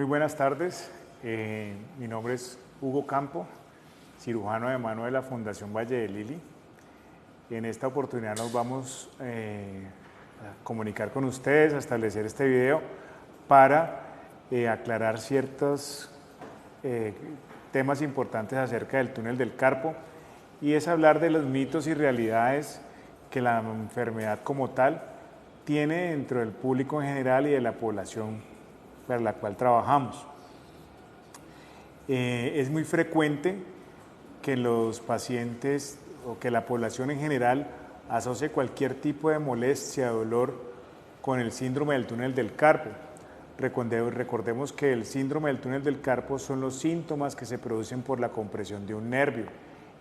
Muy buenas tardes, mi nombre es Hugo Campo, cirujano de mano de la Fundación Valle de Lili. En esta oportunidad nos vamos a comunicar con ustedes, a establecer este video para aclarar ciertos temas importantes acerca del túnel del carpo, y es hablar de los mitos y realidades que la enfermedad como tal tiene dentro del público en general y de la población para la cual trabajamos. Es muy frecuente que los pacientes o que la población en general asocie cualquier tipo de molestia o dolor con el síndrome del túnel del carpo. Recordemos que el síndrome del túnel del carpo son los síntomas que se producen por la compresión de un nervio.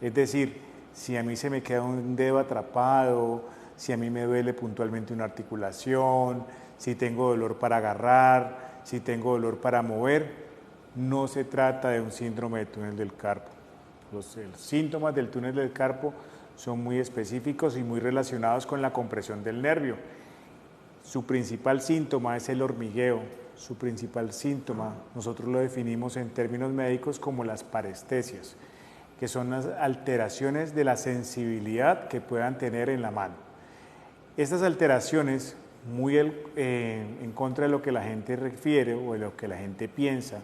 Es decir, si a mí se me queda un dedo atrapado, si a mí me duele puntualmente una articulación, si tengo dolor para agarrar, si tengo dolor para mover, no se trata de un síndrome de túnel del carpo. Los síntomas del túnel del carpo son muy específicos y muy relacionados con la compresión del nervio. Su principal síntoma es el hormigueo. Su principal síntoma, nosotros lo definimos en términos médicos como las parestesias, que son las alteraciones de la sensibilidad que puedan tener en la mano. Estas alteraciones, muy en contra de lo que la gente refiere o de lo que la gente piensa,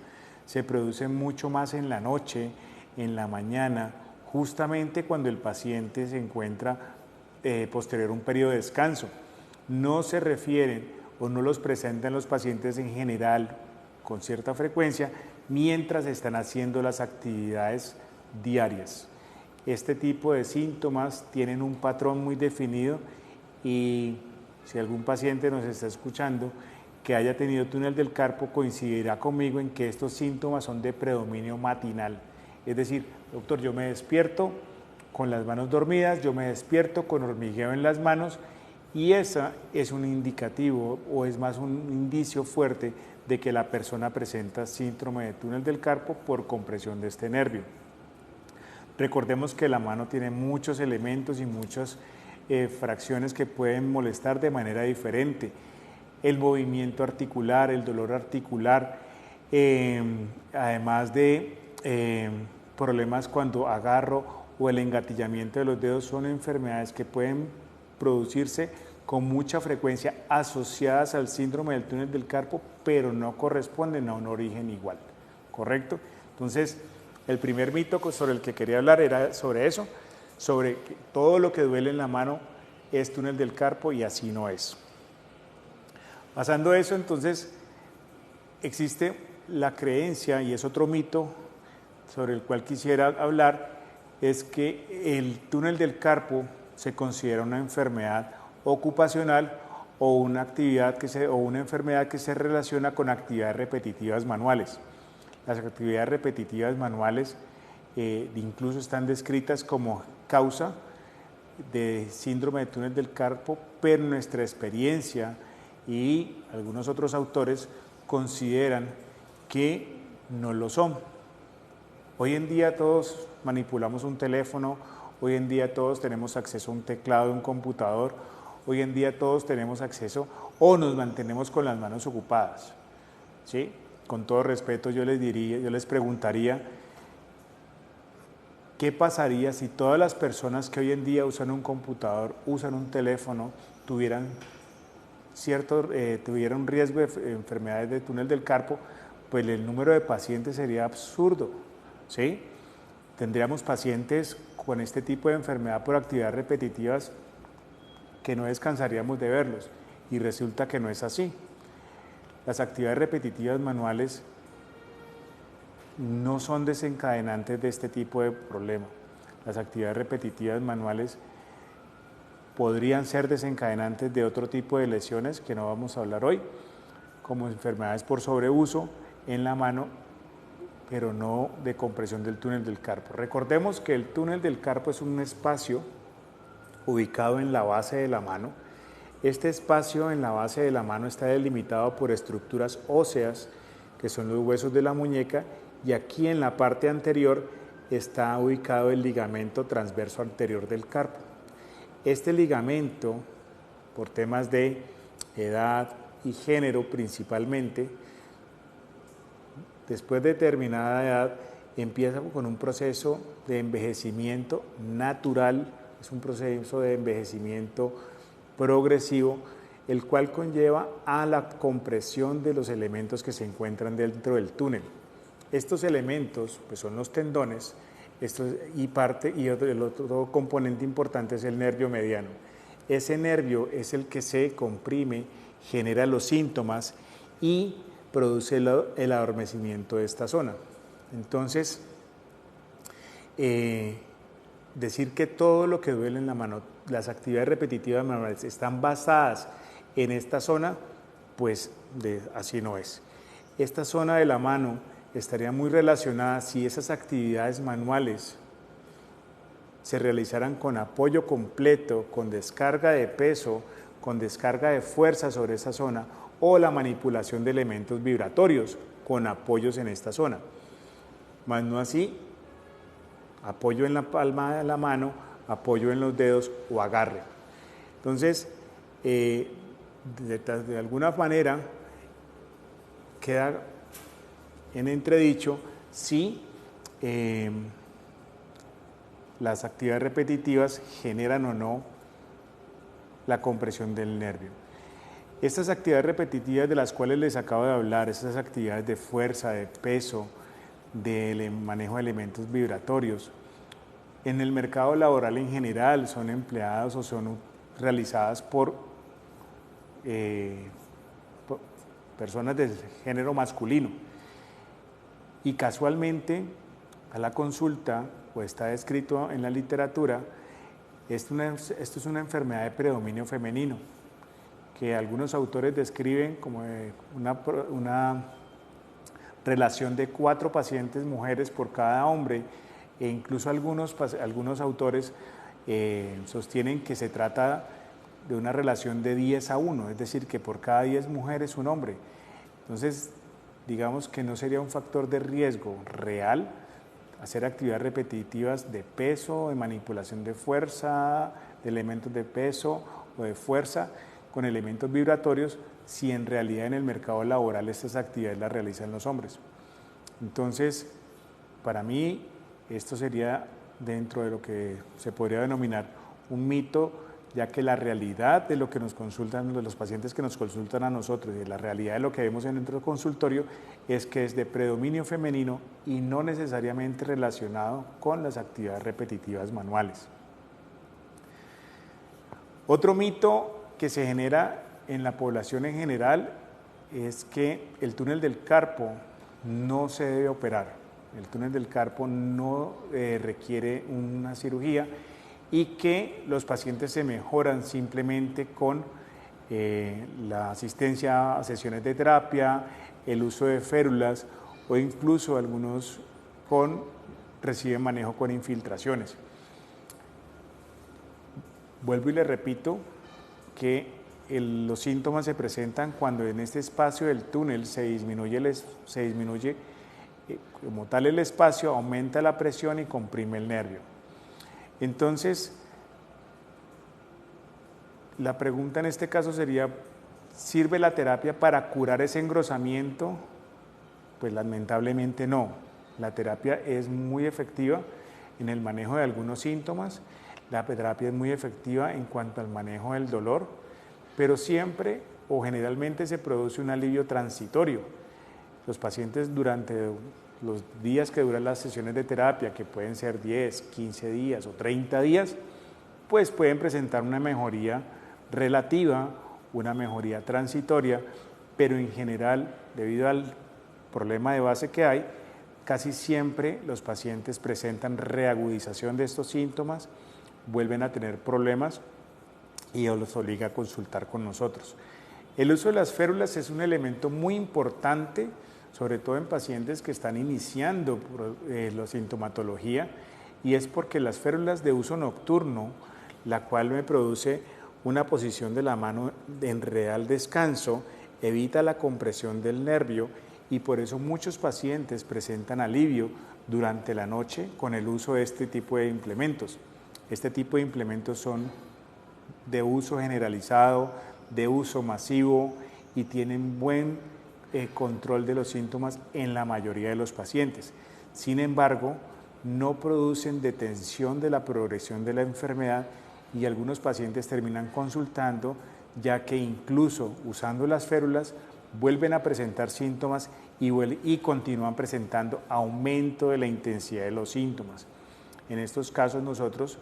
se producen mucho más en la noche, en la mañana, justamente cuando el paciente se encuentra posterior a un periodo de descanso. No se refieren o no los presentan los pacientes en general con cierta frecuencia mientras están haciendo las actividades diarias. Este tipo de síntomas tienen un patrón muy definido, y si algún paciente nos está escuchando que haya tenido túnel del carpo coincidirá conmigo en que estos síntomas son de predominio matinal. Es decir, doctor, yo me despierto con las manos dormidas, yo me despierto con hormigueo en las manos, y esa es un indicativo o es más un indicio fuerte de que la persona presenta síndrome de túnel del carpo por compresión de este nervio. Recordemos que la mano tiene muchos elementos y muchas fracciones que pueden molestar de manera diferente. El movimiento articular, el dolor articular, además de problemas cuando agarro o el engatillamiento de los dedos, son enfermedades que pueden producirse con mucha frecuencia asociadas al síndrome del túnel del carpo, pero no corresponden a un origen igual, ¿correcto? Entonces, el primer mito sobre el que quería hablar era sobre eso, sobre que todo lo que duele en la mano es túnel del carpo, y así no es. Pasando eso, entonces, existe la creencia, y es otro mito sobre el cual quisiera hablar, es que el túnel del carpo se considera una enfermedad ocupacional o una enfermedad que se relaciona con actividades repetitivas manuales. Las actividades repetitivas manuales incluso están descritas como causa de síndrome de túnel del carpo, pero nuestra experiencia y algunos otros autores consideran que no lo son. Hoy en día todos manipulamos un teléfono, hoy en día todos tenemos acceso a un teclado de un computador, hoy en día todos tenemos acceso o nos mantenemos con las manos ocupadas, ¿sí? Con todo respeto yo les preguntaría, ¿qué pasaría si todas las personas que hoy en día usan un computador, usan un teléfono, tuvieran un riesgo de enfermedades de túnel del carpo? Pues el número de pacientes sería absurdo, ¿sí? Tendríamos pacientes con este tipo de enfermedad por actividades repetitivas que no descansaríamos de verlos, y resulta que no es así. Las actividades repetitivas manuales no son desencadenantes de este tipo de problema. Las actividades repetitivas manuales podrían ser desencadenantes de otro tipo de lesiones que no vamos a hablar hoy, como enfermedades por sobreuso en la mano, pero no de compresión del túnel del carpo. Recordemos que el túnel del carpo es un espacio ubicado en la base de la mano. Este espacio en la base de la mano está delimitado por estructuras óseas, que son los huesos de la muñeca, y aquí en la parte anterior está ubicado el ligamento transverso anterior del carpo. Este ligamento, por temas de edad y género principalmente, después de determinada edad, empieza con un proceso de envejecimiento natural, es un proceso de envejecimiento progresivo, el cual conlleva a la compresión de los elementos que se encuentran dentro del túnel. Estos elementos pues son los tendones, el otro componente importante es el nervio mediano. Ese nervio es el que se comprime, genera los síntomas y produce el adormecimiento de esta zona. Entonces, decir que todo lo que duele en la mano, las actividades repetitivas manuales están basadas en esta zona, pues así no es. Esta zona de la mano estaría muy relacionada si esas actividades manuales se realizaran con apoyo completo, con descarga de peso, con descarga de fuerza sobre esa zona o la manipulación de elementos vibratorios con apoyos en esta zona. Más no así, apoyo en la palma de la mano, apoyo en los dedos o agarre. Entonces, de alguna manera queda en entredicho si las actividades repetitivas generan o no la compresión del nervio. Estas actividades repetitivas de las cuales les acabo de hablar, estas actividades de fuerza, de peso, de manejo de elementos vibratorios, en el mercado laboral en general son empleadas o son realizadas por personas del género masculino. Y casualmente, a la consulta, o está descrito en la literatura, esto es una enfermedad de predominio femenino, que algunos autores describen como una relación de 4 pacientes mujeres por cada hombre, e incluso algunos autores sostienen que se trata de una relación de 10:1, es decir, que por cada 10 mujeres un hombre. Entonces, digamos que no sería un factor de riesgo real hacer actividades repetitivas de peso, de manipulación de fuerza, de elementos de peso o de fuerza con elementos vibratorios, si en realidad en el mercado laboral estas actividades las realizan los hombres. Entonces, para mí, esto sería dentro de lo que se podría denominar un mito, ya que la realidad de lo que nos consultan, de los pacientes que nos consultan a nosotros y de la realidad de lo que vemos en nuestro consultorio es que es de predominio femenino y no necesariamente relacionado con las actividades repetitivas manuales. Otro mito que se genera en la población en general es que el túnel del carpo no se debe operar. El túnel del carpo no requiere una cirugía y que los pacientes se mejoran simplemente con la asistencia a sesiones de terapia, el uso de férulas o incluso algunos reciben manejo con infiltraciones. Vuelvo y le repito que los síntomas se presentan cuando en este espacio del túnel se disminuye como tal el espacio, aumenta la presión y comprime el nervio. Entonces, la pregunta en este caso sería, ¿sirve la terapia para curar ese engrosamiento? Pues lamentablemente no. La terapia es muy efectiva en el manejo de algunos síntomas, la terapia es muy efectiva en cuanto al manejo del dolor, pero siempre o generalmente se produce un alivio transitorio. Los pacientes durante los días que duran las sesiones de terapia, que pueden ser 10, 15 días o 30 días, pues pueden presentar una mejoría relativa, una mejoría transitoria, pero en general, debido al problema de base que hay, casi siempre los pacientes presentan reagudización de estos síntomas, vuelven a tener problemas y los obliga a consultar con nosotros. El uso de las férulas es un elemento muy importante, sobre todo en pacientes que están iniciando la sintomatología, y es porque las férulas de uso nocturno, la cual me produce una posición de la mano en real descanso, evita la compresión del nervio y por eso muchos pacientes presentan alivio durante la noche con el uso de este tipo de implementos. Este tipo de implementos son de uso generalizado, de uso masivo y tienen buen control de los síntomas en la mayoría de los pacientes. Sin embargo, no producen detención de la progresión de la enfermedad y algunos pacientes terminan consultando ya que incluso usando las férulas vuelven a presentar síntomas y continúan presentando aumento de la intensidad de los síntomas. En estos casos nosotros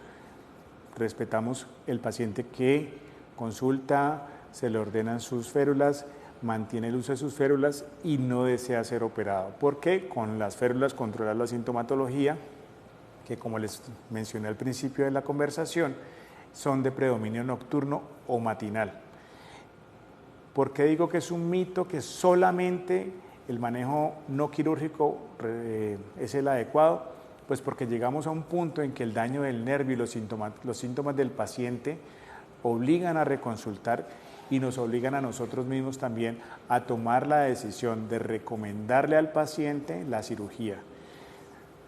respetamos el paciente que consulta, se le ordenan sus férulas, mantiene el uso de sus férulas y no desea ser operado. Porque con las férulas controla la sintomatología, que como les mencioné al principio de la conversación, son de predominio nocturno o matinal. ¿Por qué digo que es un mito que solamente el manejo no quirúrgico es el adecuado? Pues porque llegamos a un punto en que el daño del nervio y los síntomas del paciente obligan a reconsultar y nos obligan a nosotros mismos también a tomar la decisión de recomendarle al paciente la cirugía.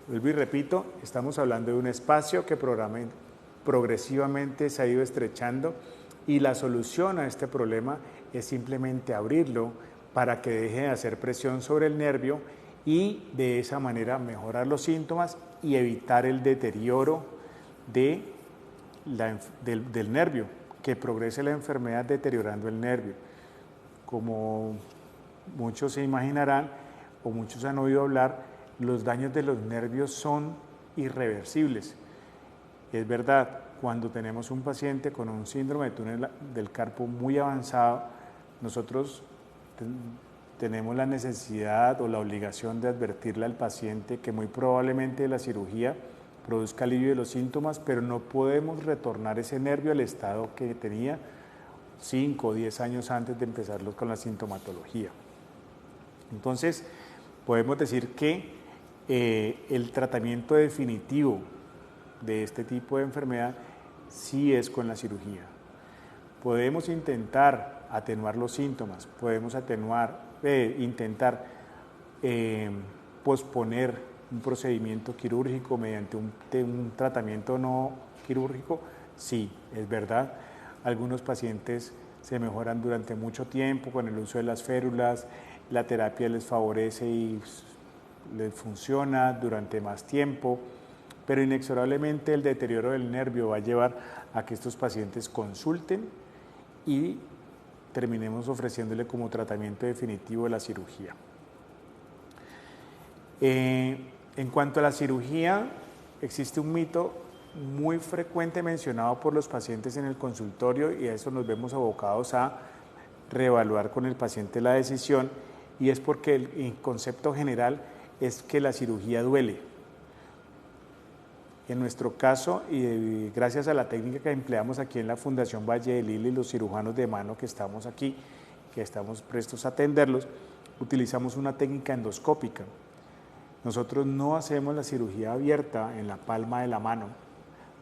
Vuelvo y repito, estamos hablando de un espacio que progresivamente se ha ido estrechando y la solución a este problema es simplemente abrirlo para que deje de hacer presión sobre el nervio y de esa manera mejorar los síntomas y evitar el deterioro del nervio, que progrese la enfermedad deteriorando el nervio. Como muchos se imaginarán o muchos han oído hablar, los daños de los nervios son irreversibles. Es verdad, cuando tenemos un paciente con un síndrome de túnel del carpo muy avanzado, nosotros tenemos la necesidad o la obligación de advertirle al paciente que muy probablemente la cirugía produzca alivio de los síntomas, pero no podemos retornar ese nervio al estado que tenía 5 o 10 años antes de empezar con la sintomatología. Entonces, podemos decir que el tratamiento definitivo de este tipo de enfermedad sí es con la cirugía. Podemos intentar atenuar los síntomas, podemos intentar posponer un procedimiento quirúrgico mediante un tratamiento no quirúrgico. Sí, es verdad. Algunos pacientes se mejoran durante mucho tiempo con el uso de las férulas, la terapia les favorece y les funciona durante más tiempo, pero inexorablemente el deterioro del nervio va a llevar a que estos pacientes consulten y terminemos ofreciéndole como tratamiento definitivo la cirugía. En cuanto a la cirugía, existe un mito muy frecuente mencionado por los pacientes en el consultorio y a eso nos vemos abocados a reevaluar con el paciente la decisión, y es porque el concepto general es que la cirugía duele. En nuestro caso, y gracias a la técnica que empleamos aquí en la Fundación Valle del Lila y los cirujanos de mano que estamos aquí, que estamos prestos a atenderlos, utilizamos una técnica endoscópica. Nosotros no hacemos la cirugía abierta en la palma de la mano,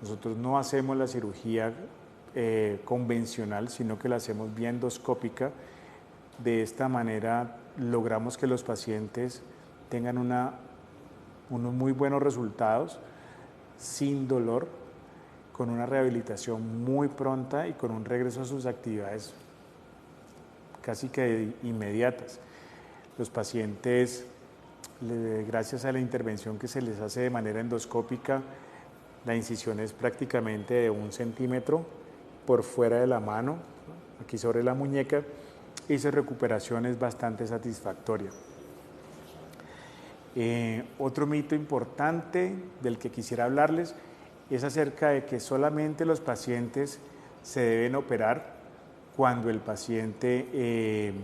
nosotros no hacemos la cirugía convencional, sino que la hacemos vía endoscópica. De esta manera logramos que los pacientes tengan unos muy buenos resultados, sin dolor, con una rehabilitación muy pronta y con un regreso a sus actividades casi que inmediatas. Los pacientes, gracias a la intervención que se les hace de manera endoscópica, la incisión es prácticamente de 1 centímetro por fuera de la mano, aquí sobre la muñeca, y su recuperación es bastante satisfactoria. Otro mito importante del que quisiera hablarles es acerca de que solamente los pacientes se deben operar cuando el paciente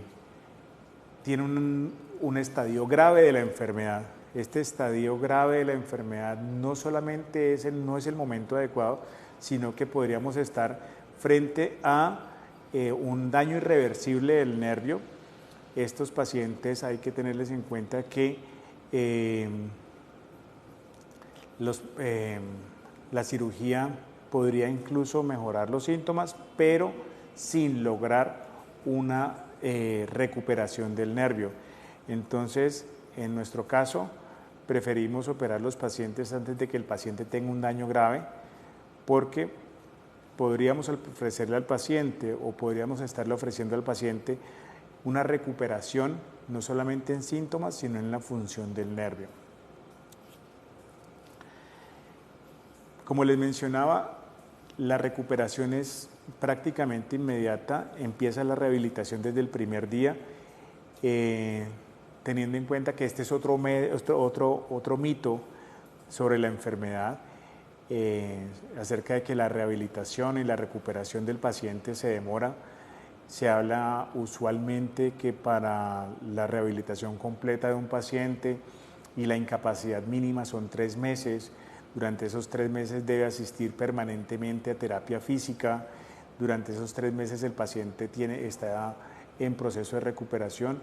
tiene un estadio grave de la enfermedad. Este estadio grave de la enfermedad no solamente no es el momento adecuado, sino que podríamos estar frente a un daño irreversible del nervio. Estos pacientes hay que tenerles en cuenta que la cirugía podría incluso mejorar los síntomas, pero sin lograr una recuperación del nervio. Entonces, en nuestro caso, preferimos operar los pacientes antes de que el paciente tenga un daño grave, porque podríamos ofrecerle al paciente o podríamos estarle ofreciendo al paciente una recuperación no solamente en síntomas, sino en la función del nervio. Como les mencionaba, la recuperación es prácticamente inmediata, empieza la rehabilitación desde el primer día, teniendo en cuenta que este es otro mito sobre la enfermedad, acerca de que la rehabilitación y la recuperación del paciente se demora. Se habla usualmente que para la rehabilitación completa de un paciente y la incapacidad mínima son 3 meses. Durante esos 3 meses debe asistir permanentemente a terapia física. Durante esos 3 meses el paciente está en proceso de recuperación.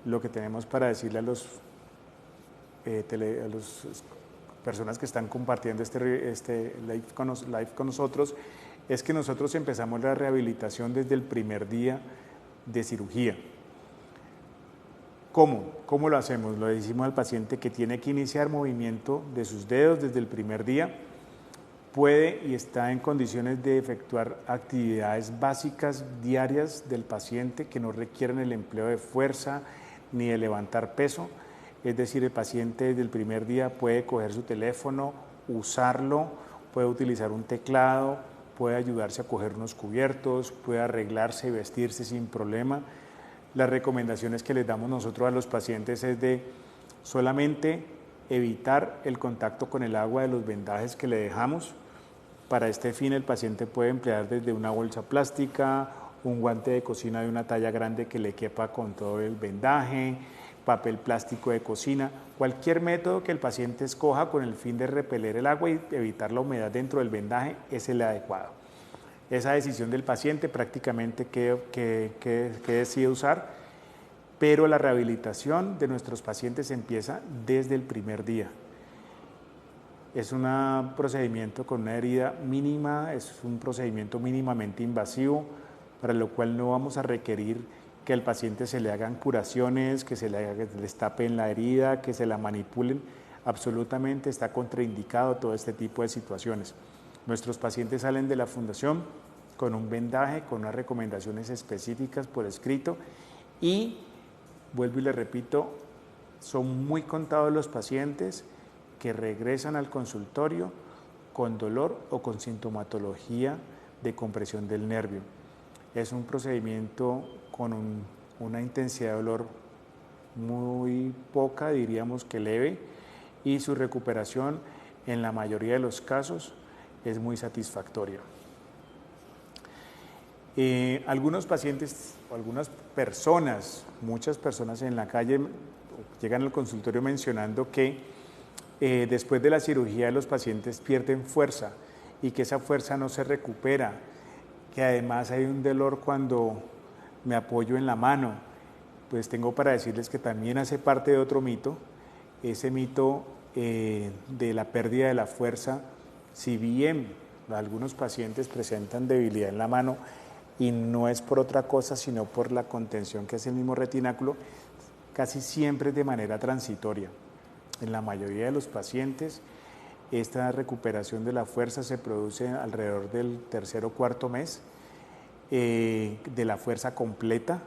Lo que tenemos para decirle a los personas que están compartiendo este live con nosotros es que nosotros empezamos la rehabilitación desde el primer día de cirugía. ¿Cómo lo hacemos? Lo decimos al paciente que tiene que iniciar movimiento de sus dedos desde el primer día, puede y está en condiciones de efectuar actividades básicas diarias del paciente que no requieren el empleo de fuerza ni de levantar peso. Es decir, el paciente desde el primer día puede coger su teléfono, usarlo, puede utilizar un teclado, puede ayudarse a coger unos cubiertos, puede arreglarse y vestirse sin problema. Las recomendaciones que les damos nosotros a los pacientes es de solamente evitar el contacto con el agua de los vendajes que le dejamos. Para este fin el paciente puede emplear desde una bolsa plástica, un guante de cocina de una talla grande que le quepa con todo el vendaje, papel plástico de cocina, cualquier método que el paciente escoja con el fin de repeler el agua y evitar la humedad dentro del vendaje es el adecuado. Esa decisión del paciente prácticamente que decide usar, pero la rehabilitación de nuestros pacientes empieza desde el primer día. Es un procedimiento con una herida mínima, es un procedimiento mínimamente invasivo, para lo cual no vamos a requerir que al paciente se le hagan curaciones, que se le destapen la herida, que se la manipulen. Absolutamente está contraindicado todo este tipo de situaciones. Nuestros pacientes salen de la fundación con un vendaje, con unas recomendaciones específicas por escrito y, vuelvo y le repito, son muy contados los pacientes que regresan al consultorio con dolor o con sintomatología de compresión del nervio. Es un procedimiento con una intensidad de dolor muy poca, diríamos que leve, y su recuperación en la mayoría de los casos es muy satisfactoria. Algunos pacientes o algunas personas, muchas personas en la calle llegan al consultorio mencionando que después de la cirugía los pacientes pierden fuerza y que esa fuerza no se recupera, que además hay un dolor cuando me apoyo en la mano. Pues tengo para decirles que también hace parte de otro mito, ese mito de la pérdida de la fuerza. Si bien algunos pacientes presentan debilidad en la mano y no es por otra cosa sino por la contención que hace el mismo retináculo, casi siempre es de manera transitoria. En la mayoría de los pacientes esta recuperación de la fuerza se produce alrededor del tercer o cuarto mes, de la fuerza completa,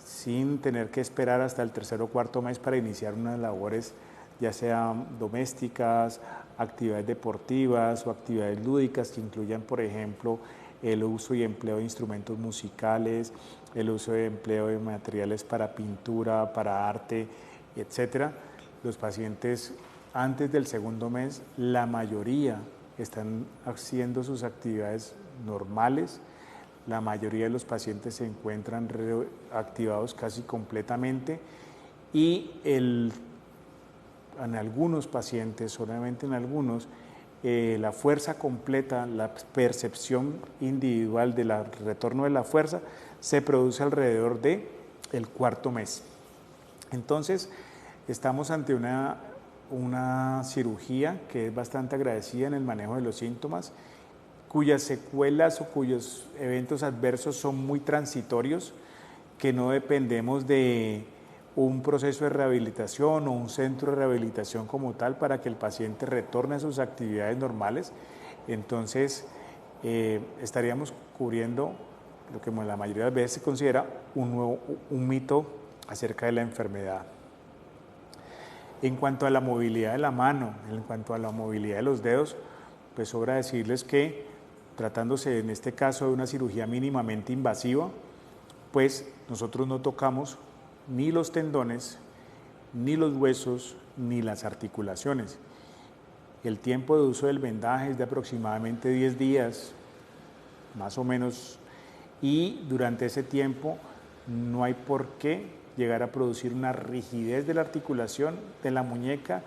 sin tener que esperar hasta el tercer o cuarto mes para iniciar unas labores ya sean domésticas, actividades deportivas o actividades lúdicas que incluyan, por ejemplo, el uso y empleo de instrumentos musicales, el uso y empleo de materiales para pintura, para arte, etc. Los pacientes antes del segundo mes, la mayoría están haciendo sus actividades normales, la mayoría de los pacientes se encuentran activados casi completamente y en algunos pacientes, solamente en algunos, la fuerza completa, la percepción individual del retorno de la fuerza se produce alrededor del cuarto mes. Entonces, estamos ante una cirugía que es bastante agradecida en el manejo de los síntomas, cuyas secuelas o cuyos eventos adversos son muy transitorios, que no dependemos de un proceso de rehabilitación o un centro de rehabilitación como tal para que el paciente retorne a sus actividades normales. Entonces, estaríamos cubriendo lo que la mayoría de veces se considera un mito acerca de la enfermedad. En cuanto a la movilidad de la mano, en cuanto a la movilidad de los dedos, pues sobra decirles que tratándose en este caso de una cirugía mínimamente invasiva, pues nosotros no tocamos ni los tendones, ni los huesos, ni las articulaciones. El tiempo de uso del vendaje es de aproximadamente 10 días, más o menos, y durante ese tiempo no hay por qué llegar a producir una rigidez de la articulación de la muñeca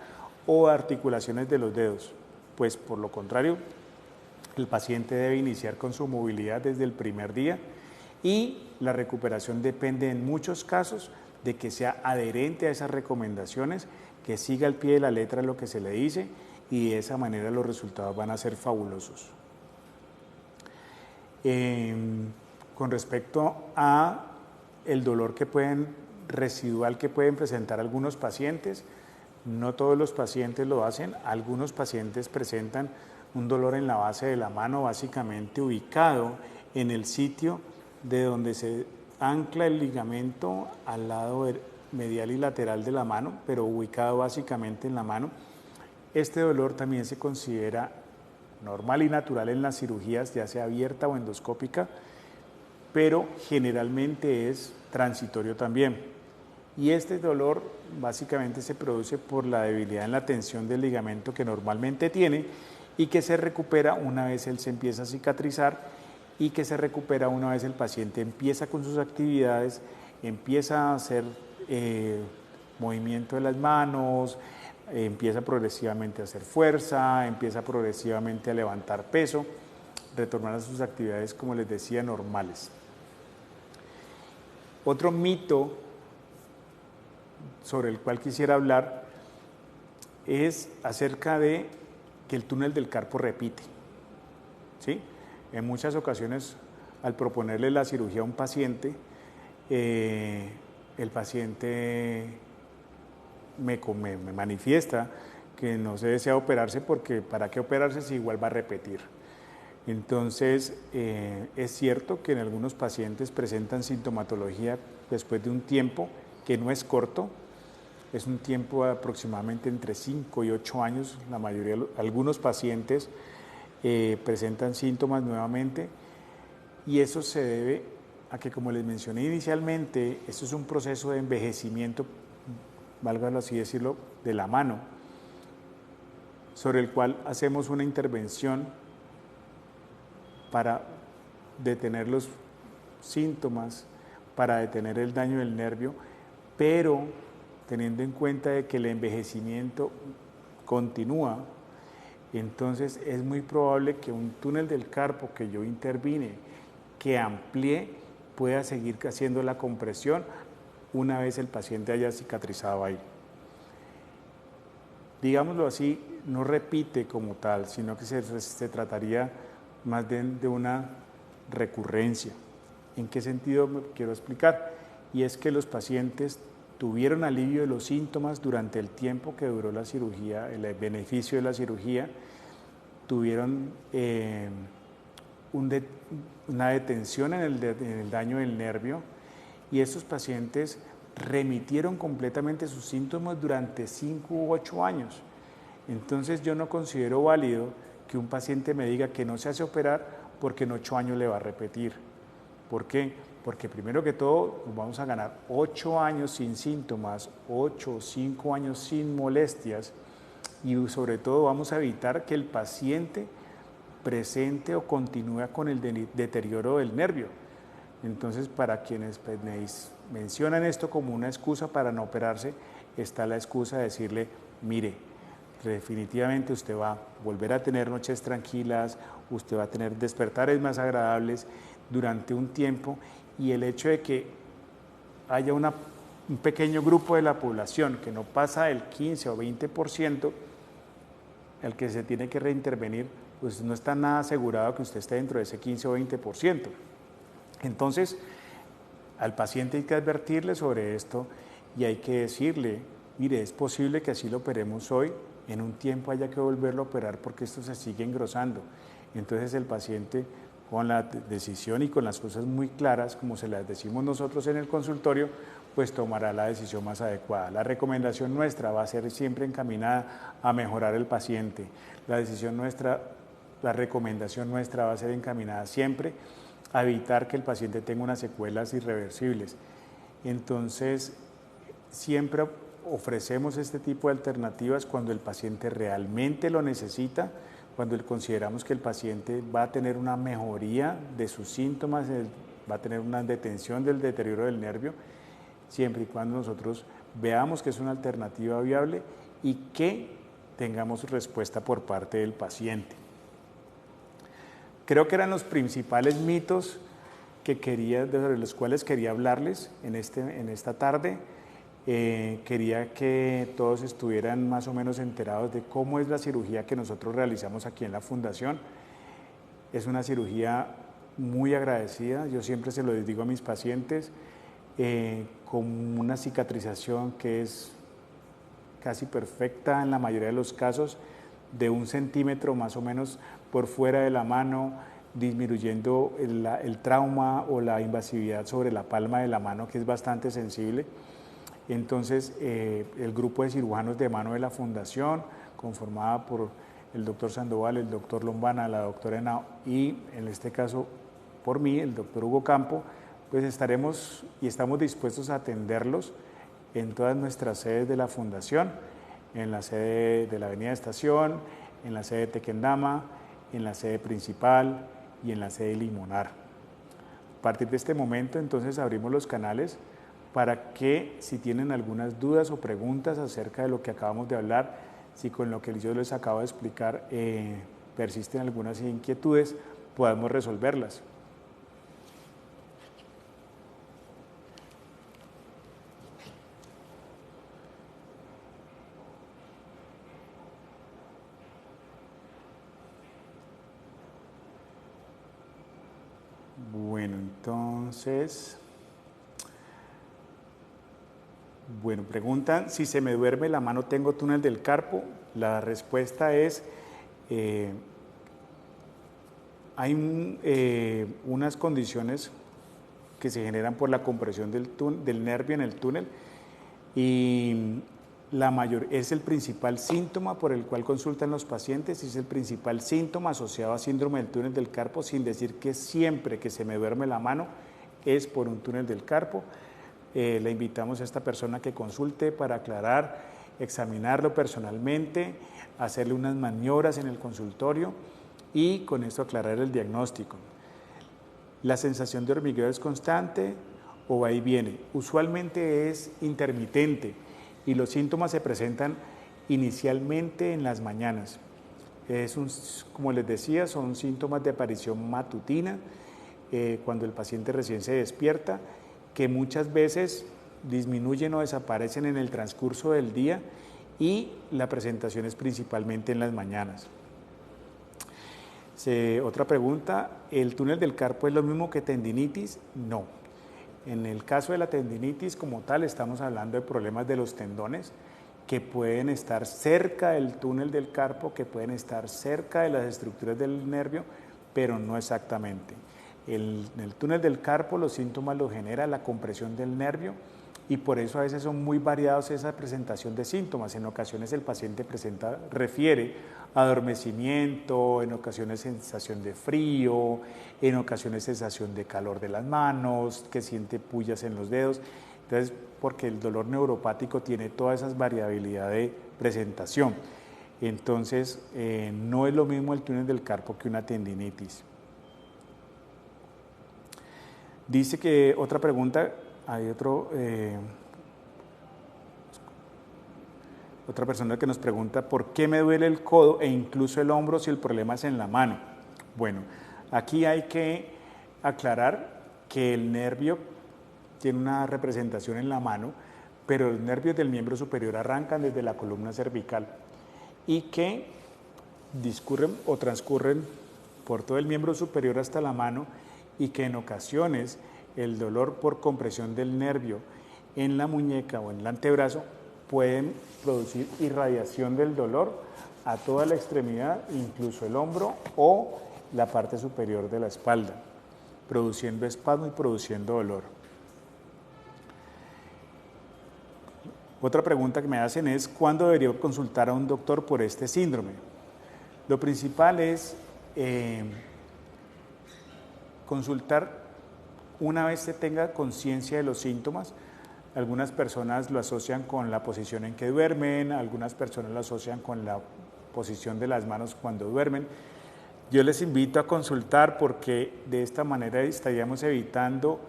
o articulaciones de los dedos, pues por lo contrario, el paciente debe iniciar con su movilidad desde el primer día y la recuperación depende en muchos casos de que sea adherente a esas recomendaciones, que siga al pie de la letra lo que se le dice y de esa manera los resultados van a ser fabulosos. Con respecto a el dolor residual que pueden presentar algunos pacientes, no todos los pacientes lo hacen, algunos pacientes presentan un dolor en la base de la mano, básicamente ubicado en el sitio de donde se ancla el ligamento al lado medial y lateral de la mano, pero ubicado básicamente en la mano. Este dolor también se considera normal y natural en las cirugías, ya sea abierta o endoscópica, pero generalmente es transitorio también. Y este dolor básicamente se produce por la debilidad en la tensión del ligamento que normalmente tiene y que se recupera una vez él se empieza a cicatrizar y que se recupera una vez el paciente empieza con sus actividades, empieza a hacer movimiento de las manos, empieza progresivamente a hacer fuerza, empieza progresivamente a levantar peso, retornar a sus actividades, como les decía, normales. Otro mito sobre el cual quisiera hablar es acerca de que el túnel del carpo repite, ¿sí? En muchas ocasiones, al proponerle la cirugía a un paciente, el paciente me manifiesta que no se desea operarse porque ¿para qué operarse si igual va a repetir? Entonces, es cierto que en algunos pacientes presentan sintomatología después de un tiempo que no es corto, es un tiempo de aproximadamente entre 5 y 8 años, la mayoría, algunos pacientes presentan síntomas nuevamente y eso se debe a que, como les mencioné inicialmente, esto es un proceso de envejecimiento, válgalo así decirlo, de la mano, sobre el cual hacemos una intervención para detener los síntomas, para detener el daño del nervio, pero teniendo en cuenta de que el envejecimiento continúa, entonces es muy probable que un túnel del carpo que yo intervine, que amplíe, pueda seguir haciendo la compresión una vez el paciente haya cicatrizado ahí. Digámoslo así, no repite como tal, sino que se trataría más de una recurrencia. ¿En qué sentido me quiero explicar? Y es que los pacientes tuvieron alivio de los síntomas durante el tiempo que duró la cirugía, el beneficio de la cirugía, tuvieron una detención en el daño del nervio y estos pacientes remitieron completamente sus síntomas durante 5 u 8 años. Entonces yo no considero válido que un paciente me diga que no se hace operar porque en 8 años le va a repetir. ¿Por qué? Porque primero que todo nos vamos a ganar 8 años sin síntomas, 8 o 5 años sin molestias y sobre todo vamos a evitar que el paciente presente o continúe con el deterioro del nervio. Entonces, para quienes mencionan esto como una excusa para no operarse, está la excusa de decirle, mire, definitivamente usted va a volver a tener noches tranquilas, usted va a tener despertares más agradables durante un tiempo y el hecho de que haya un pequeño grupo de la población que no pasa del 15 o 20% al que se tiene que reintervenir, pues no está nada asegurado que usted esté dentro de ese 15 o 20%. Entonces, al paciente hay que advertirle sobre esto y hay que decirle, mire, es posible que así lo operemos hoy, en un tiempo haya que volverlo a operar porque esto se sigue engrosando. Entonces el paciente, con la decisión y con las cosas muy claras, como se las decimos nosotros en el consultorio, pues tomará la decisión más adecuada. La recomendación nuestra va a ser siempre encaminada a mejorar el paciente. La recomendación nuestra va a ser encaminada siempre a evitar que el paciente tenga unas secuelas irreversibles. Entonces, siempre ofrecemos este tipo de alternativas cuando el paciente realmente lo necesita, cuando consideramos que el paciente va a tener una mejoría de sus síntomas, va a tener una detención del deterioro del nervio, siempre y cuando nosotros veamos que es una alternativa viable y que tengamos respuesta por parte del paciente. Creo que eran los principales mitos sobre los cuales quería hablarles en esta tarde. Quería que todos estuvieran más o menos enterados de cómo es la cirugía que nosotros realizamos aquí en la Fundación. Es una cirugía muy agradecida, yo siempre se lo digo a mis pacientes, con una cicatrización que es casi perfecta en la mayoría de los casos, de 1 centímetro más o menos por fuera de la mano, disminuyendo el trauma o la invasividad sobre la palma de la mano, que es bastante sensible. Entonces, el grupo de cirujanos de mano de la Fundación, conformada por el doctor Sandoval, el doctor Lombana, la doctora Henao y, en este caso, por mí, el doctor Hugo Campo, pues estamos dispuestos a atenderlos en todas nuestras sedes de la Fundación, en la sede de la Avenida Estación, en la sede de Tequendama, en la sede principal y en la sede Limonar. A partir de este momento, entonces, abrimos los canales para que, si tienen algunas dudas o preguntas acerca de lo que acabamos de hablar, si con lo que yo les acabo de explicar persisten algunas inquietudes, podamos resolverlas. Bueno, entonces, preguntan si se me duerme la mano, ¿tengo túnel del carpo? La respuesta es, hay unas condiciones que se generan por la compresión del nervio en el túnel y es el principal síntoma por el cual consultan los pacientes, es el principal síntoma asociado a síndrome del túnel del carpo, sin decir que siempre que se me duerme la mano es por un túnel del carpo. Le invitamos a esta persona que consulte para aclarar, examinarlo personalmente, hacerle unas maniobras en el consultorio y con esto aclarar el diagnóstico. La sensación de hormigueo es constante o va y viene. Usualmente es intermitente y los síntomas se presentan inicialmente en las mañanas. Como les decía, son síntomas de aparición matutina, cuando el paciente recién se despierta, que muchas veces disminuyen o desaparecen en el transcurso del día y la presentación es principalmente en las mañanas. Otra pregunta, ¿el túnel del carpo es lo mismo que tendinitis? No. En el caso de la tendinitis como tal estamos hablando de problemas de los tendones que pueden estar cerca del túnel del carpo, que pueden estar cerca de las estructuras del nervio, pero no exactamente. En el túnel del carpo los síntomas los genera la compresión del nervio y por eso a veces son muy variados esa presentación de síntomas. En ocasiones el paciente refiere adormecimiento, en ocasiones sensación de frío, en ocasiones sensación de calor de las manos, que siente pullas en los dedos. Entonces, porque el dolor neuropático tiene toda esa variabilidad de presentación. Entonces, no es lo mismo el túnel del carpo que una tendinitis. Dice que otra pregunta, otra persona que nos pregunta ¿por qué me duele el codo e incluso el hombro si el problema es en la mano? Bueno, aquí hay que aclarar que el nervio tiene una representación en la mano, pero los nervios del miembro superior arrancan desde la columna cervical y que discurren o transcurren por todo el miembro superior hasta la mano y que en ocasiones el dolor por compresión del nervio en la muñeca o en el antebrazo pueden producir irradiación del dolor a toda la extremidad, incluso el hombro o la parte superior de la espalda, produciendo espasmo y produciendo dolor. Otra pregunta que me hacen es, ¿cuándo debería consultar a un doctor por este síndrome? Lo principal es consultar una vez se tenga conciencia de los síntomas. Algunas personas lo asocian con la posición en que duermen, algunas personas lo asocian con la posición de las manos cuando duermen. Yo les invito a consultar porque de esta manera estaríamos evitando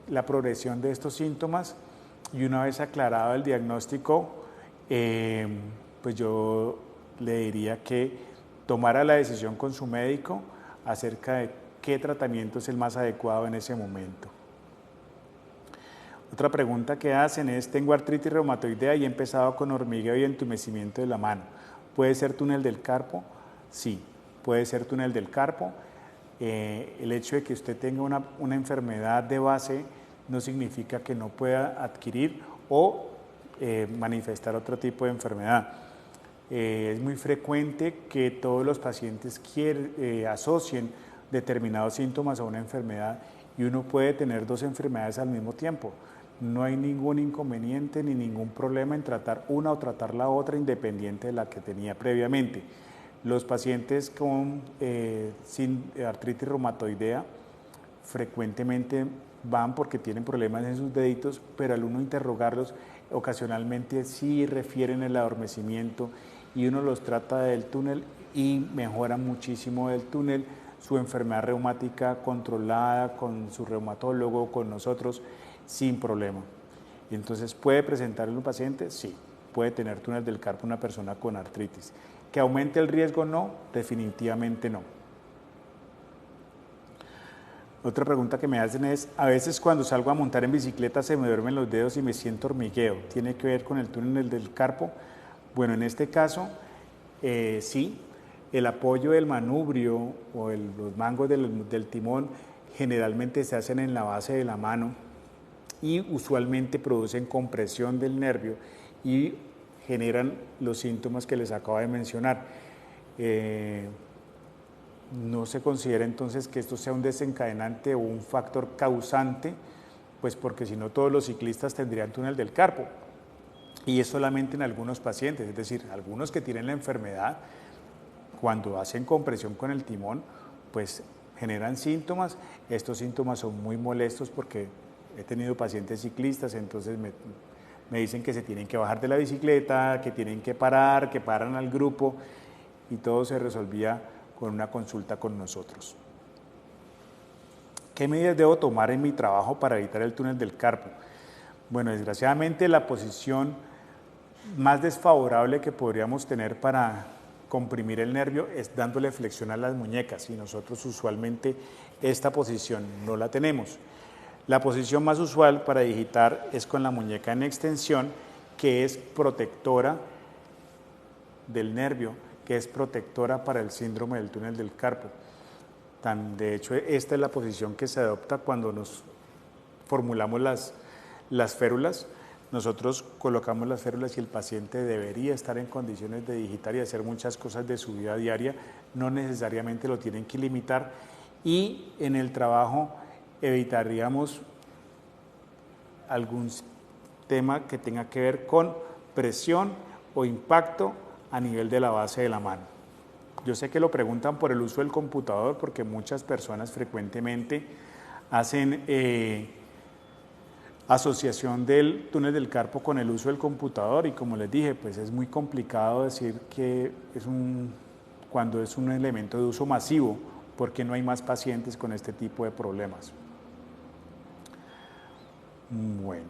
la progresión de estos síntomas y una vez aclarado el diagnóstico, pues yo le diría que tomara la decisión con su médico acerca de qué tratamiento es el más adecuado en ese momento. Otra pregunta que hacen es, tengo artritis reumatoidea y he empezado con hormigueo y entumecimiento de la mano. ¿Puede ser túnel del carpo? Sí, puede ser túnel del carpo. El hecho de que usted tenga una enfermedad de base no significa que no pueda adquirir o manifestar otro tipo de enfermedad. Es muy frecuente que todos los pacientes asocien determinados síntomas a una enfermedad y uno puede tener dos enfermedades al mismo tiempo. No hay ningún inconveniente ni ningún problema en tratar una o tratar la otra independiente de la que tenía previamente. Los pacientes con artritis reumatoidea frecuentemente van porque tienen problemas en sus deditos, pero al uno interrogarlos, ocasionalmente sí refieren el adormecimiento y uno los trata del túnel y mejora muchísimo del túnel, su enfermedad reumática controlada con su reumatólogo, con nosotros, sin problema. Entonces, ¿puede presentar en un paciente? Sí, puede tener túnel del carpo una persona con artritis. ¿Que aumente el riesgo? No, definitivamente no. Otra pregunta que me hacen es, a veces cuando salgo a montar en bicicleta se me duermen los dedos y me siento hormigueo. ¿Tiene que ver con el túnel del carpo? Bueno, en este caso, sí. El apoyo del manubrio o los mangos del timón generalmente se hacen en la base de la mano y usualmente producen compresión del nervio y generan los síntomas que les acabo de mencionar. No se considera entonces que esto sea un desencadenante o un factor causante, pues porque si no todos los ciclistas tendrían túnel del carpo y es solamente en algunos pacientes, es decir, algunos que tienen la enfermedad, cuando hacen compresión con el timón, pues generan síntomas. Estos síntomas son muy molestos porque he tenido pacientes ciclistas, entonces me dicen que se tienen que bajar de la bicicleta, que tienen que parar, que paran al grupo y todo se resolvía con una consulta con nosotros. ¿Qué medidas debo tomar en mi trabajo para evitar el túnel del carpo? Bueno, desgraciadamente la posición más desfavorable que podríamos tener para comprimir el nervio es dándole flexión a las muñecas y nosotros usualmente esta posición no la tenemos. La posición más usual para digitar es con la muñeca en extensión, que es protectora del nervio, que es protectora para el síndrome del túnel del carpo. De hecho, esta es la posición que se adopta cuando nos formulamos las férulas. Nosotros colocamos las férulas y el paciente debería estar en condiciones de digitar y hacer muchas cosas de su vida diaria, no necesariamente lo tienen que limitar y en el trabajo evitaríamos algún tema que tenga que ver con presión o impacto a nivel de la base de la mano. Yo sé que lo preguntan por el uso del computador porque muchas personas frecuentemente hacen asociación del túnel del carpo con el uso del computador y como les dije, pues es muy complicado decir que cuando es un elemento de uso masivo porque no hay más pacientes con este tipo de problemas. Bueno,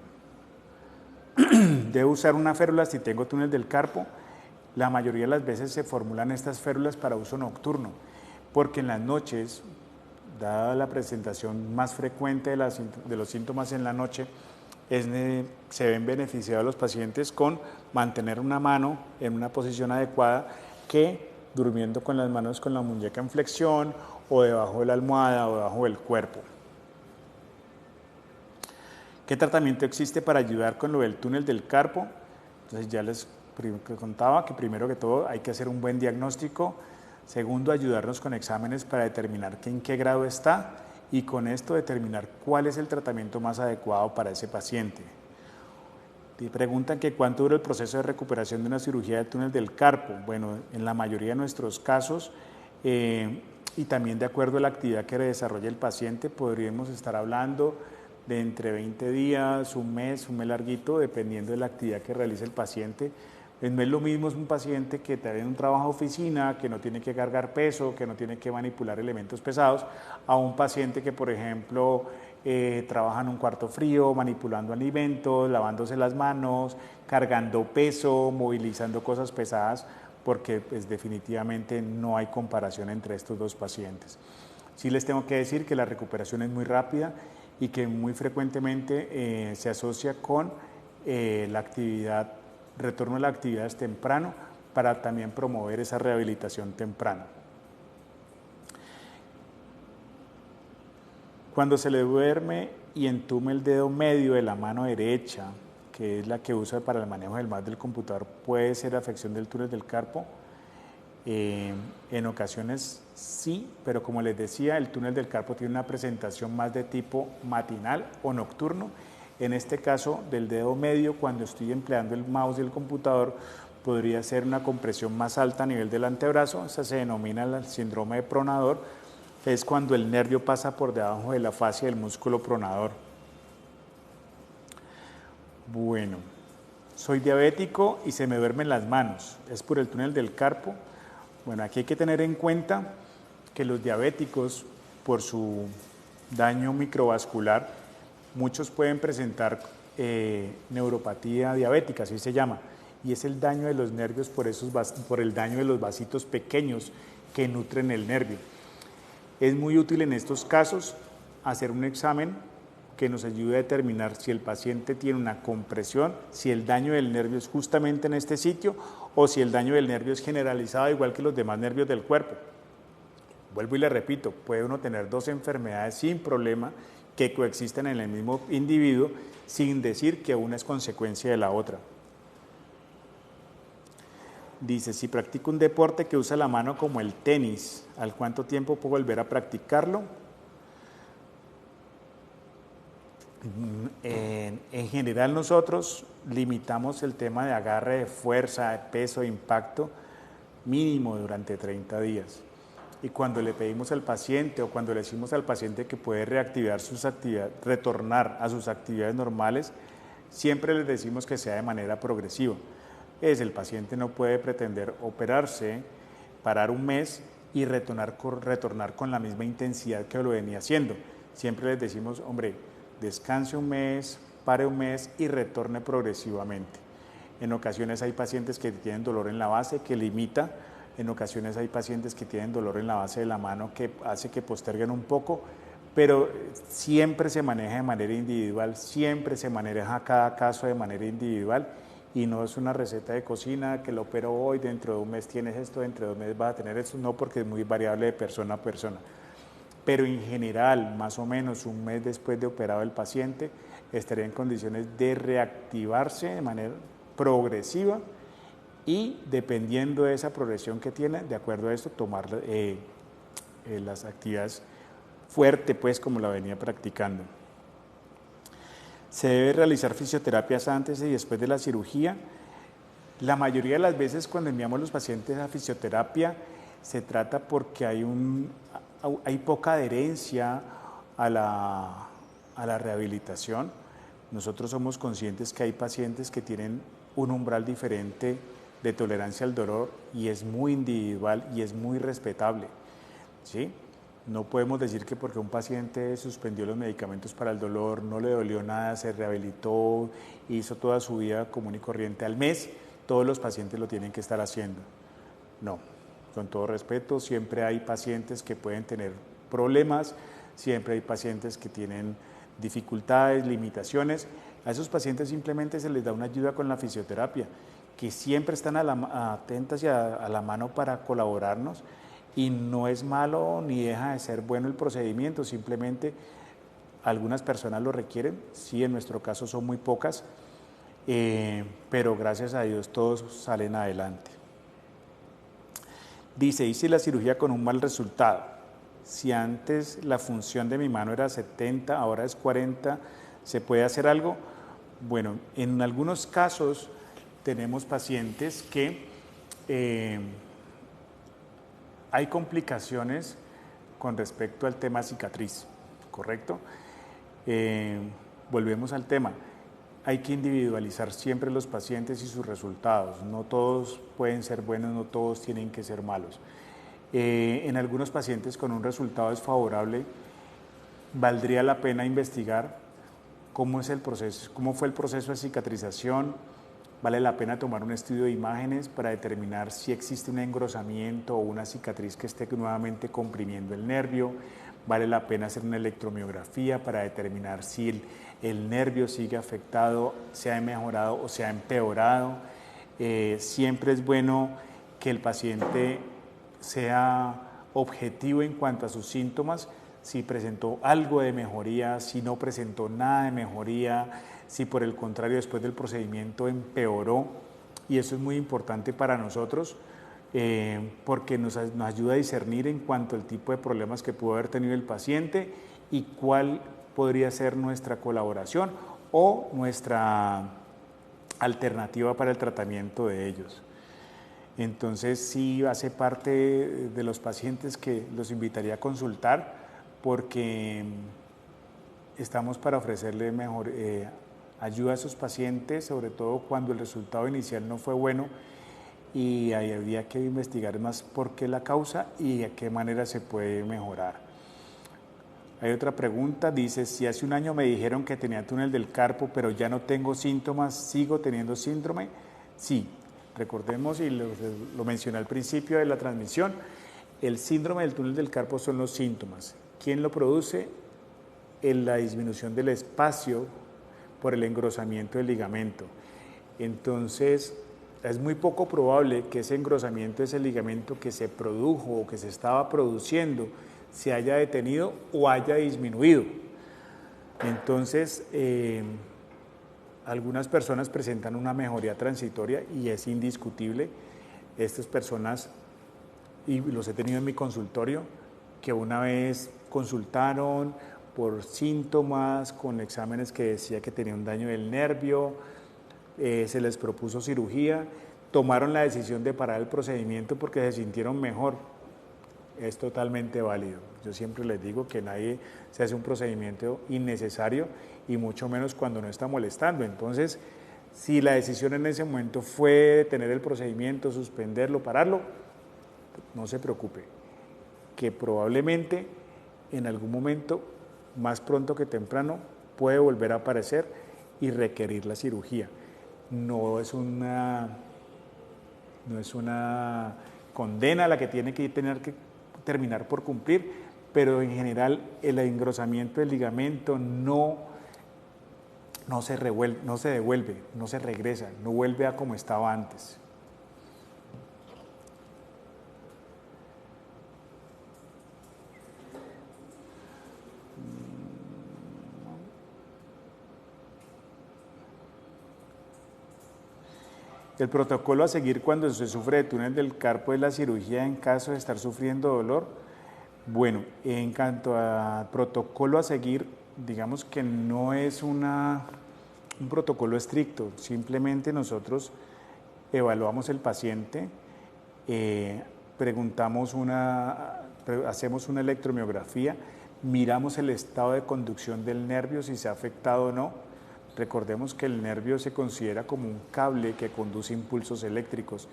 ¿debo usar una férula si tengo túnel del carpo? La mayoría de las veces se formulan estas férulas para uso nocturno porque en las noches, dada la presentación más frecuente de los síntomas en la noche, se ven beneficiados los pacientes con mantener una mano en una posición adecuada que durmiendo con las manos con la muñeca en flexión o debajo de la almohada o debajo del cuerpo. ¿Qué tratamiento existe para ayudar con lo del túnel del carpo? Entonces ya les contaba que primero que todo hay que hacer un buen diagnóstico. Segundo, ayudarnos con exámenes para determinar en qué grado está y con esto determinar cuál es el tratamiento más adecuado para ese paciente. Te preguntan que cuánto dura el proceso de recuperación de una cirugía del túnel del carpo. Bueno, en la mayoría de nuestros casos, y también de acuerdo a la actividad que desarrolla el paciente, podríamos estar hablando de entre 20 días, un mes larguito, dependiendo de la actividad que realice el paciente. No es lo mismo un paciente que tiene un trabajo de oficina, que no tiene que cargar peso, que no tiene que manipular elementos pesados, a un paciente que, por ejemplo, trabaja en un cuarto frío, manipulando alimentos, lavándose las manos, cargando peso, movilizando cosas pesadas, porque pues, definitivamente no hay comparación entre estos dos pacientes. Sí les tengo que decir que la recuperación es muy rápida y que muy frecuentemente se asocia con la actividad, retorno a las actividades temprano, para también promover esa rehabilitación temprana. Cuando se le duerme y entume el dedo medio de la mano derecha, que es la que usa para el manejo del mouse del computador, puede ser afección del túnel del carpo. En ocasiones sí, pero como les decía, el túnel del carpo tiene una presentación más de tipo matinal o nocturno. En este caso, del dedo medio, cuando estoy empleando el mouse del computador, podría ser una compresión más alta a nivel del antebrazo. Esa se denomina el síndrome de pronador. Es cuando el nervio pasa por debajo de la fascia del músculo pronador. Bueno, soy diabético y se me duermen las manos. ¿Es por el túnel del carpo? Bueno, aquí hay que tener en cuenta que los diabéticos, por su daño microvascular, muchos pueden presentar neuropatía diabética, así se llama, y es el daño de los nervios por el daño de los vasitos pequeños que nutren el nervio. Es muy útil en estos casos hacer un examen que nos ayude a determinar si el paciente tiene una compresión, si el daño del nervio es justamente en este sitio o si el daño del nervio es generalizado igual que los demás nervios del cuerpo. Vuelvo y le repito, puede uno tener dos enfermedades sin problema que coexisten en el mismo individuo sin decir que una es consecuencia de la otra. Dice, si practico un deporte que usa la mano como el tenis, ¿al cuánto tiempo puedo volver a practicarlo? En general nosotros limitamos el tema de agarre, de fuerza, de peso, de impacto mínimo durante 30 días. Y cuando le pedimos al paciente o cuando le decimos al paciente que puede reactivar sus actividades, retornar a sus actividades normales, siempre les decimos que sea de manera progresiva. El paciente no puede pretender operarse, parar un mes y retornar con la misma intensidad que lo venía haciendo. Siempre les decimos, hombre, descanse un mes, pare un mes y retorne progresivamente. En ocasiones hay pacientes que tienen dolor en la base que limita, en ocasiones hay pacientes que tienen dolor en la base de la mano que hace que posterguen un poco, pero siempre se maneja de manera individual, siempre se maneja cada caso de manera individual y no es una receta de cocina que lo opero hoy, dentro de un mes tienes esto, dentro de 2 meses vas a tener esto, no, porque es muy variable de persona a persona. Pero en general, más o menos un mes después de operado el paciente, estaría en condiciones de reactivarse de manera progresiva y dependiendo de esa progresión que tiene, de acuerdo a esto, tomar las actividades fuerte, pues como la venía practicando. Se debe realizar fisioterapias antes y después de la cirugía. La mayoría de las veces cuando enviamos a los pacientes a fisioterapia se trata porque hay poca adherencia a la rehabilitación. Nosotros somos conscientes que hay pacientes que tienen un umbral diferente de tolerancia al dolor y es muy individual y es muy respetable, ¿sí? No podemos decir que porque un paciente suspendió los medicamentos para el dolor, no le dolió nada, se rehabilitó, hizo toda su vida común y corriente al mes, todos los pacientes lo tienen que estar haciendo. No, con todo respeto, siempre hay pacientes que pueden tener problemas, siempre hay pacientes que tienen dificultades, limitaciones. A esos pacientes simplemente se les da una ayuda con la fisioterapia, que siempre están atentas y a la mano para colaborarnos. Y no es malo ni deja de ser bueno el procedimiento, simplemente algunas personas lo requieren, sí, en nuestro caso son muy pocas, pero gracias a Dios todos salen adelante. Dice, hice la cirugía con un mal resultado. Si antes la función de mi mano era 70, ahora es 40, ¿se puede hacer algo? Bueno, en algunos casos tenemos pacientes que hay complicaciones con respecto al tema cicatriz, ¿correcto? Volvemos al tema. Hay que individualizar siempre los pacientes y sus resultados. No todos pueden ser buenos, no todos tienen que ser malos. En algunos pacientes con un resultado desfavorable, valdría la pena investigar cómo es el proceso, cómo fue el proceso de cicatrización. Vale la pena tomar un estudio de imágenes para determinar si existe un engrosamiento o una cicatriz que esté nuevamente comprimiendo el nervio. Vale la pena hacer una electromiografía para determinar si el nervio sigue afectado, se ha mejorado o se ha empeorado. Siempre es bueno que el paciente sea objetivo en cuanto a sus síntomas, si presentó algo de mejoría, si no presentó nada de mejoría, si por el contrario después del procedimiento empeoró. Y eso es muy importante para nosotros porque nos ayuda a discernir en cuanto al tipo de problemas que pudo haber tenido el paciente y cuál podría ser nuestra colaboración o nuestra alternativa para el tratamiento de ellos. Entonces sí hace parte de los pacientes que los invitaría a consultar porque estamos para ofrecerle mejor ayuda a esos pacientes, sobre todo cuando el resultado inicial no fue bueno y ahí habría que investigar más por qué la causa y de qué manera se puede mejorar. Hay otra pregunta, dice, si hace un año me dijeron que tenía túnel del carpo, pero ya no tengo síntomas, ¿sigo teniendo síndrome? Sí, recordemos, y lo mencioné al principio de la transmisión, el síndrome del túnel del carpo son los síntomas. ¿Quién lo produce? En la disminución del espacio por el engrosamiento del ligamento. Entonces, es muy poco probable que ese engrosamiento de ese ligamento que se produjo o que se estaba produciendo se haya detenido o haya disminuido. Entonces, algunas personas presentan una mejoría transitoria y es indiscutible. Estas personas, y los he tenido en mi consultorio, que una vez consultaron por síntomas, con exámenes que decía que tenía un daño del nervio, se les propuso cirugía, tomaron la decisión de parar el procedimiento porque se sintieron mejor. Es totalmente válido. Yo siempre les digo que nadie se hace un procedimiento innecesario y mucho menos cuando no está molestando. Entonces, si la decisión en ese momento fue detener el procedimiento, suspenderlo, pararlo, no se preocupe, que probablemente en algún momento, más pronto que temprano, puede volver a aparecer y requerir la cirugía. No es una condena la que tiene que tener que terminar por cumplir, pero en general el engrosamiento del ligamento no se devuelve, no se regresa, no vuelve a como estaba antes. El protocolo a seguir cuando se sufre de túnel del carpo es la cirugía en caso de estar sufriendo dolor. Bueno, en cuanto a protocolo a seguir, digamos que no es un protocolo estricto, simplemente nosotros evaluamos el paciente, hacemos una electromiografía, miramos el estado de conducción del nervio, si se ha afectado o no. Recordemos que el nervio se considera como un cable que conduce impulsos eléctricos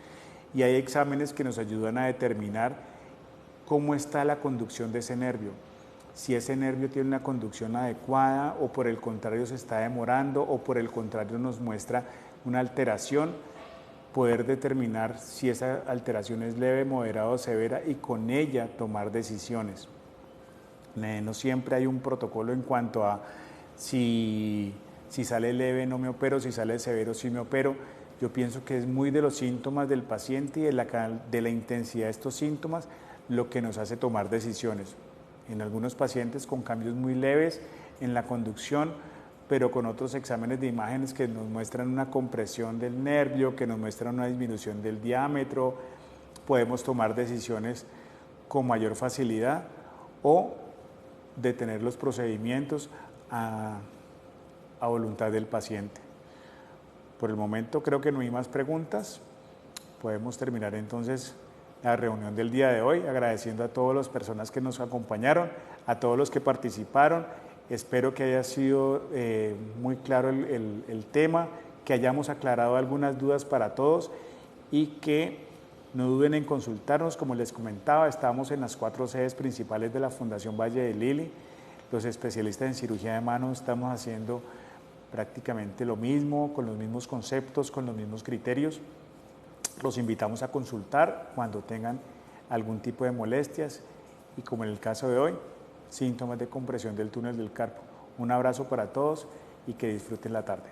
y hay exámenes que nos ayudan a determinar cómo está la conducción de ese nervio. Si ese nervio tiene una conducción adecuada o por el contrario se está demorando o por el contrario nos muestra una alteración, poder determinar si esa alteración es leve, moderada o severa y con ella tomar decisiones. No siempre hay un protocolo en cuanto a si sale leve no me opero, si sale severo sí me opero. Yo pienso que es muy de los síntomas del paciente y de la intensidad de estos síntomas lo que nos hace tomar decisiones. En algunos pacientes con cambios muy leves en la conducción, pero con otros exámenes de imágenes que nos muestran una compresión del nervio, que nos muestran una disminución del diámetro, podemos tomar decisiones con mayor facilidad o detener los procedimientos a voluntad del paciente. por el momento creo que no hay más preguntas. Podemos terminar entonces la reunión del día de hoy, agradeciendo a todas las personas que nos acompañaron, a todos los que participaron. Espero que haya sido muy claro el tema, que hayamos aclarado algunas dudas para todos y que no duden en consultarnos. Como les comentaba, estamos en las 4 sedes principales de la Fundación Valle de Lili. Los especialistas en cirugía de manos estamos haciendo prácticamente lo mismo, con los mismos conceptos, con los mismos criterios. Los invitamos a consultar cuando tengan algún tipo de molestias y, como en el caso de hoy, síntomas de compresión del túnel del carpo. Un abrazo para todos y que disfruten la tarde.